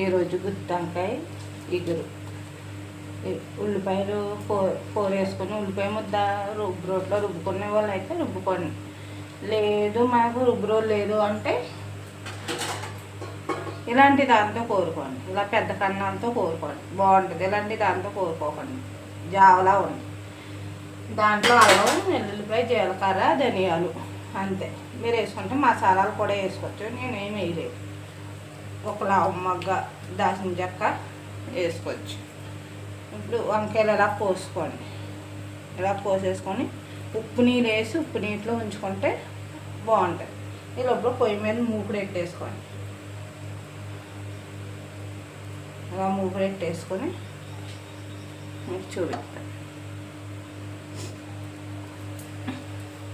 ఈరోజు గుత్తంకాయ ఇగురు. ఉల్లిపాయలు ఫోర్ వేసుకొని ఉల్లిపాయ ముద్ద రోట్లో రుబ్బుకునే వాళ్ళు అయితే రుబ్బుకోండి. లేదు మాకు రుబ్బురోలు లేదు అంటే ఇలాంటి దాంతో కోరుకోండి. ఇలా పెద్ద కన్నాలతో కోరుకోండి, బాగుంటుంది. ఇలాంటి దాంతో కోరుకోకండి, జావలా ఉంది. దాంట్లో అల్లం, వెల్లుల్లిపాయ, జీలకర్ర, ధనియాలు అంతే. మీరు వేసుకుంటే మసాలాలు కూడా వేసుకోవచ్చు. నేనేమి వేయలేదు. ఒక మగ్గ దాల్చిన చెక్క వేసుకోవచ్చు. ఇప్పుడు వంకాయలు ఇలా కోసుకోండి. ఇలా కోసేసుకొని ఉప్పు నీళ్ళు వేసి ఉప్పు నీటిలో ఉంచుకుంటే బాగుంటుంది. ఈ లోపల పొయ్యి మీద మూకుడు పెట్టేసుకోండి. ఇలా మూకుడు పెట్టేసుకొని మీకు చూపిస్తాను.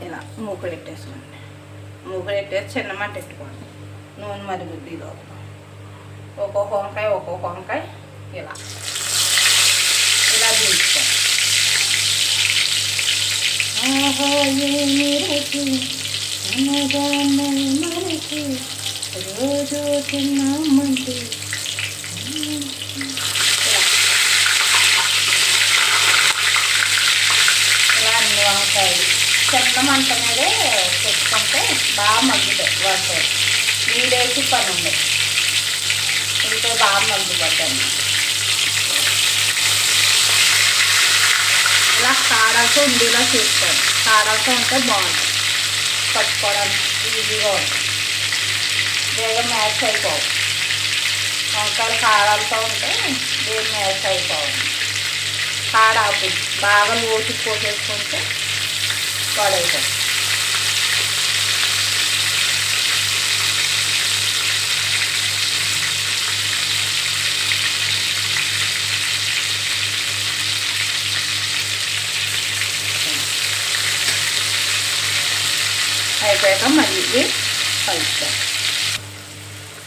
ఇలా మూకుడు పెట్టేసుకోండి. మూకుడు పెట్టేసి చిన్న మంట పెట్టుకోండి. నూనె మరుగుద్ది. లోపల ఒక్కొక్క వంకాయ ఇలా ఇలా దించుకోండి. రోజు తిన్నామంటే ఇలా అన్ని వంకాయలు చిన్న మంట మీదే పెట్టుకుంటే బాగా మగ్గుతాయి. వంకాయలు నీడేసి పని ఉండదు. ఇంట్లో బాగా మగ్గిపోతాయి. ఇలా కారాలతో ఉండేలా చూసుకోండి. కారాలతో ఉంటే బాగుంటుంది. పట్టుకోవడానికి ఈజీగా ఉంటుంది. వేగం మ్యాచ్ అయిపోవు. వంకాయలు కారాలతో ఉంటే వేగం మ్యాచ్ అయిపోవాలి. కారాపు బాగా లోటు పోసేసుకుంటే పడైపోతుంది. అయిపోయాక మళ్ళీ కలుపుతాం.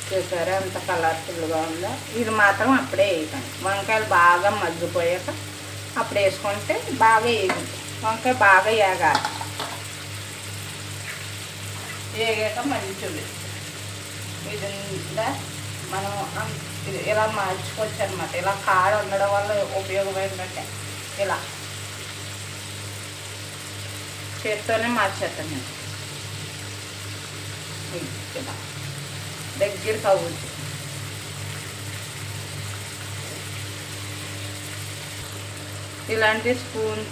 చూసారా అంత కలర్ఫుల్గా ఉందో. ఇది మాత్రం అప్పుడే వేయకండి. వంకాయలు బాగా మగ్గిపోయాక అప్పుడు వేసుకుంటే బాగా వేగింది. వంకాయ బాగా వేగాలి. వేగాక మళ్ళీ చూపిస్తాం. ఇది మనం ఇలా మార్చుకోవచ్చు అనమాట. ఇలా కాడ ఉండడం వల్ల ఉపయోగం ఏంటంటే ఇలా చేత్తోనే మార్చేస్తాను నేను. ఇలా దగ్గరికి అవ్వచ్చు. ఇలాంటి స్పూన్